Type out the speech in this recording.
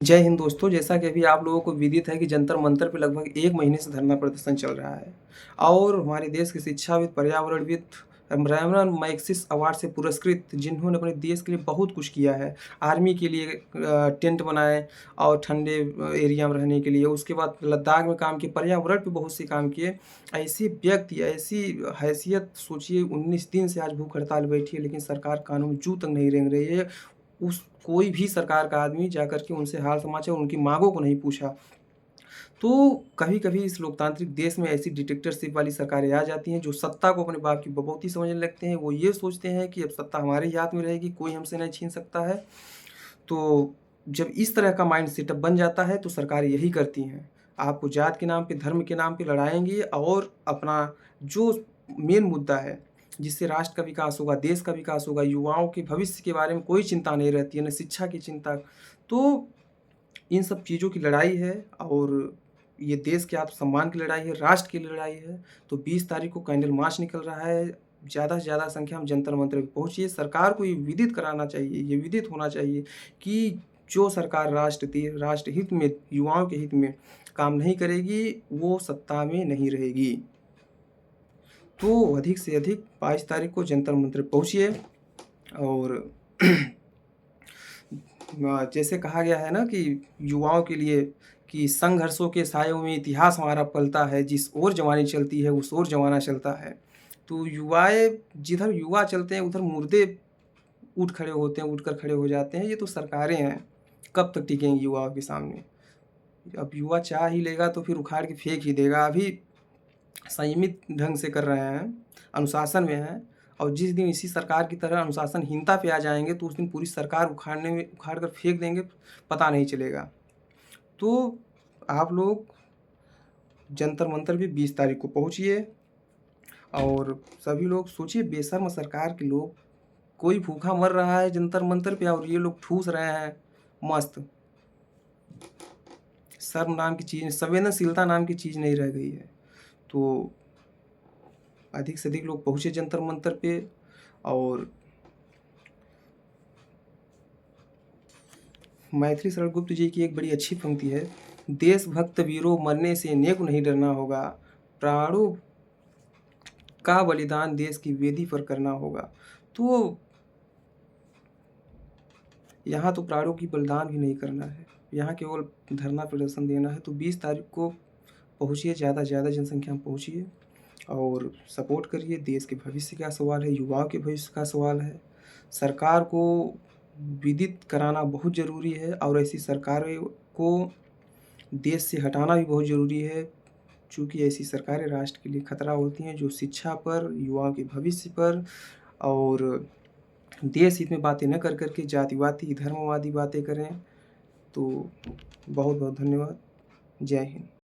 जय हिंद दोस्तों, जैसा कि अभी आप लोगों को विदित है कि जंतर मंतर पे लगभग 1 महीने से धरना प्रदर्शन चल रहा है और हमारे देश के शिक्षाविद, पर्यावरणविद, रैमन मैग्सेसे अवार्ड से पुरस्कृत जिन्होंने अपने देश के लिए बहुत कुछ किया है। आर्मी के लिए टेंट बनाए और ठंडे एरिया में रहने के लिए, उसके बाद लद्दाख में काम किए, पर्यावरण पे बहुत से काम किए। ऐसे व्यक्ति, ऐसी हैसियत सोचिए 19 दिन से आज भूख हड़ताल बैठी है, लेकिन सरकार कानून में जू तक नहीं रेंग रही है। उस कोई भी सरकार का आदमी जाकर के उनसे हाल समाचार, उनकी माँगों को नहीं पूछा। तो कभी-कभी इस लोकतांत्रिक देश में ऐसी डिक्टेटरशिप वाली सरकारें आ जाती हैं, जो सत्ता को अपने बाप की बपौती समझने लगते हैं। वो ये सोचते हैं कि अब सत्ता हमारे ही हाथ में रहेगी, कोई हमसे नहीं छीन सकता है। तो जब इस तरह का माइंड सेटअप बन जाता है, तो सरकारें यही करती हैं। आपको जात के नाम पे, धर्म के नाम पे लड़ाएँगी और अपना जो मेन मुद्दा है, जिससे राष्ट्र का विकास होगा, देश का विकास होगा, युवाओं के भविष्य के बारे में कोई चिंता नहीं रहती है, ना शिक्षा की चिंता। तो इन सब चीज़ों की लड़ाई है और ये देश के आत्मसम्मान की लड़ाई है, राष्ट्र की लड़ाई है। तो 20 तारीख को कैंडल मार्च निकल रहा है। ज़्यादा से ज़्यादा संख्या में जंतर मंतर पे पहुँचिए। सरकार को ये विदित कराना चाहिए, ये विदित होना चाहिए कि जो सरकार राष्ट्र हित में, युवाओं के हित में काम नहीं करेगी, वो सत्ता में नहीं रहेगी। तो अधिक से अधिक 22 तारीख को जंतर मंतर पहुँचिए और जैसे कहा गया है ना कि युवाओं के लिए कि संघर्षों के सायों में इतिहास हमारा पलता है, जिस ओर जवानी चलती है उस ओर ज़माना चलता है। तो जिधर युवा चलते हैं उधर मुर्दे उठ खड़े होते हैं, उठकर खड़े हो जाते हैं। ये तो सरकारें हैं, कब तक टिकेंगी युवाओं के सामने? अब युवा चाह ही लेगा तो फिर उखाड़ के फेंक ही देगा। अभी संयमित ढंग से कर रहे हैं, अनुशासन में हैं और जिस दिन इसी सरकार की तरह अनुशासनहीनता पे आ जाएँगे, तो उस दिन पूरी सरकार उखाड़ कर फेंक देंगे, पता नहीं चलेगा। तो आप लोग जंतर मंतर पे 20 तारीख को पहुँचिए और सभी लोग सोचिए, बेशर्म सरकार के लोग, कोई भूखा मर रहा है जंतर मंतर पे और ये लोग ठूस रहे हैं मस्त। शर्म नाम की चीज़, संवेदनशीलता नाम की चीज़ नहीं रह गई है। तो अधिक से अधिक लोग पहुँचे जंतर मंतर पे और मैथिली शरण गुप्त जी की एक बड़ी अच्छी पंक्ति है, देशभक्त वीरों मरने से नेक नहीं डरना होगा, प्राणों का बलिदान देश की वेदी पर करना होगा। तो यहाँ तो प्राणों की बलिदान भी नहीं करना है, यहाँ केवल धरना प्रदर्शन देना है। तो 20 तारीख को पहुँचिए, ज़्यादा से ज़्यादा जनसंख्या में पहुँचिए और सपोर्ट करिए। देश के भविष्य का सवाल है, युवाओं के भविष्य का सवाल है। सरकार को विदित कराना बहुत ज़रूरी है और ऐसी सरकारें को देश से हटाना भी बहुत ज़रूरी है, चूँकि ऐसी सरकारें राष्ट्र के लिए खतरा होती हैं, जो शिक्षा पर, युवाओं के भविष्य पर और देश हित में बातें न कर के जातिवादी, धर्मवादी बातें करें। तो बहुत-बहुत धन्यवाद। जय हिंद।